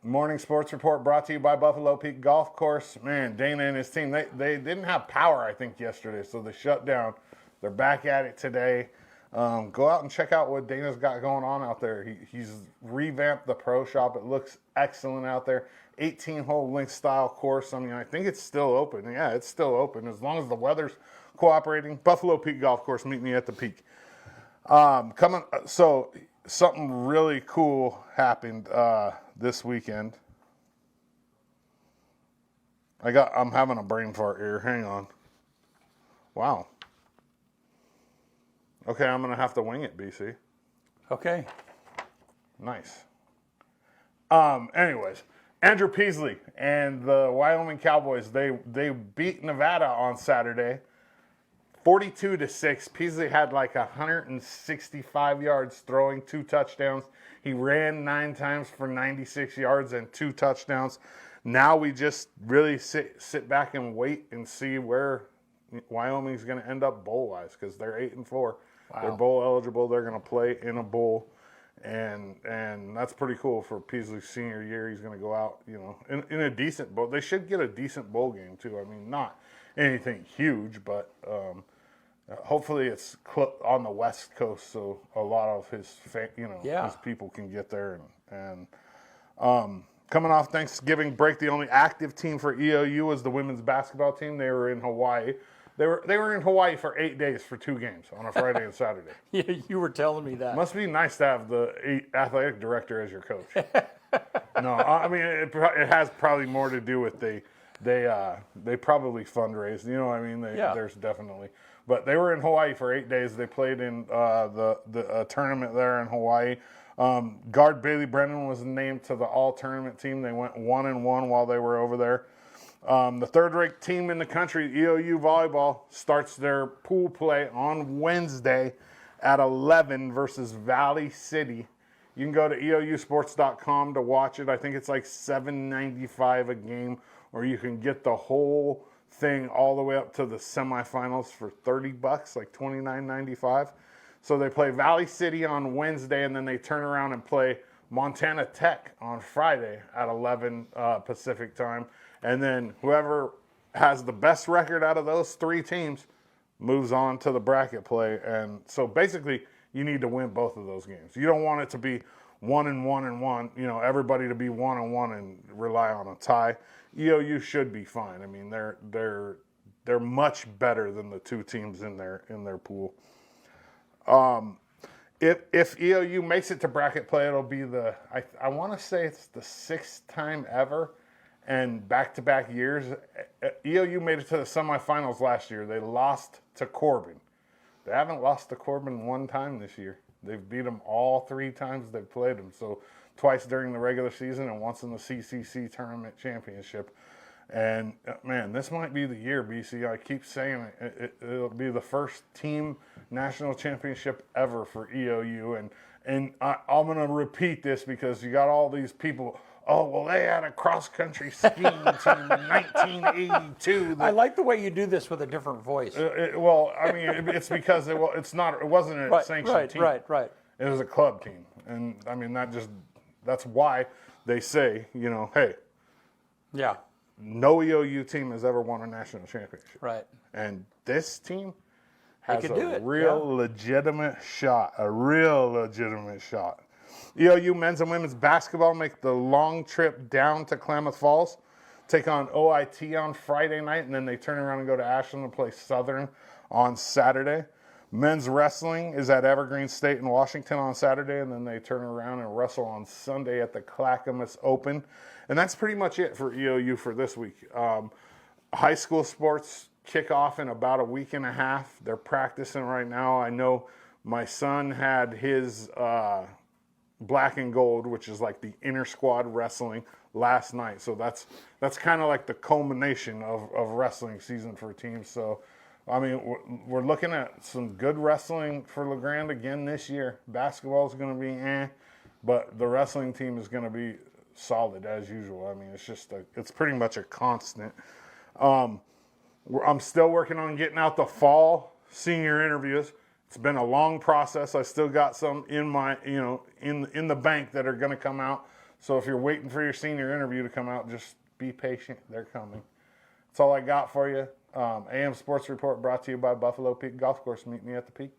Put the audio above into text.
Morning Sports Report brought to you by Buffalo Peak Golf Course. Man, Dana and his team, they didn't have power, I think, yesterday, so they shut down. They're back at it today. Go out and check out what Dana's got going on out there. He's revamped the pro shop. It looks excellent out there. 18-hole link style course. I mean, I think it's still open. Yeah, it's still open as long as the weather's cooperating. Buffalo Peak Golf Course, meet me at the peak. So something really cool happened this weekend. I'm having a brain fart here. Hang on. Wow. Okay, I'm gonna have to wing it, BC. Okay. Nice. Anyways, Andrew Peasley and the Wyoming Cowboys, they beat Nevada on Saturday, 42-6. Peasley had like 165 yards throwing, 2 touchdowns. He ran 9 times for 96 yards and 2 touchdowns. Now we just really sit back and wait and see where Wyoming's going to end up bowl-wise, because they're 8-4. Wow. They're bowl eligible. They're going to play in a bowl, and that's pretty cool for Peasley's senior year. He's going to go out, in a decent bowl. They should get a decent bowl game too. I mean, not anything huge, but hopefully it's on the West Coast, so a lot of his his people can get there. And coming off Thanksgiving break, the only active team for EOU was the women's basketball team. They were in Hawaii. They were in Hawaii for 8 days for 2 games on a Friday and Saturday. Yeah, you were telling me that. Must be nice to have the athletic director as your coach. No, I mean it has probably more to do with they probably fundraise. You know what I mean? There's definitely. But they were in Hawaii for 8 days. They played in the tournament there in Hawaii. Guard Bailey Brennan was named to the all-tournament team. They went 1-1 while they were over there. The third-ranked team in the country, EOU Volleyball, starts their pool play on Wednesday at 11 versus Valley City. You can go to EOUsports.com to watch it. I think it's like $7.95 a game, or you can get the whole thing all the way up to the semifinals for $30, like $29.95. So they play Valley City on Wednesday, and then they turn around and play Montana Tech on Friday at 11 Pacific time. And then whoever has the best record out of those 3 teams moves on to the bracket play. And so basically, you need to win both of those games. You don't want it to be 1-1, everybody to be 1-1 and rely on a tie. EOU should be fine. I mean, they're much better than the 2 teams in their pool. If EOU makes it to bracket play, it'll be I want to say it's the 6th time ever, and back-to-back years. EOU made it to the semifinals last year. They lost to Corbin. They haven't lost to Corbin 1 time this year. They've beat them all 3 times they've played them. So twice during the regular season and once in the CCC tournament championship. And man, this might be the year, BC. I keep saying it'll be the first team national championship ever for EOU. And I'm going to repeat this because you got all these people. Oh, well, they had a cross-country skiing team in 1982. I like the way you do this with a different voice. It's because it wasn't a sanctioned team. Right. It was a club team. And, I mean, that's why they say, hey. Yeah. No EOU team has ever won a national championship. Right. And this team has a legitimate shot. EOU men's and women's basketball make the long trip down to Klamath Falls, take on OIT on Friday night, and then they turn around and go to Ashland and play Southern on Saturday. Men's wrestling is at Evergreen State in Washington on Saturday, and then they turn around and wrestle on Sunday at the Clackamas Open. And that's pretty much it for EOU for this week. High school sports kick off in about a week and a half. They're practicing right now. I know my son had his black and gold, which is like the inter-squad wrestling, last night. So that's kind of like the culmination of wrestling season for teams. So, I mean, we're looking at some good wrestling for LeGrand again this year. Basketball is going to be but the wrestling team is going to be solid as usual. I mean, it's pretty much a constant. I'm still working on getting out the fall senior interviews. It's been a long process. I still got some in my, in the bank that are going to come out. So if you're waiting for your senior interview to come out, just be patient. They're coming. That's all I got for you. AM Sports Report brought to you by Buffalo Peak Golf Course. Meet me at the Peak.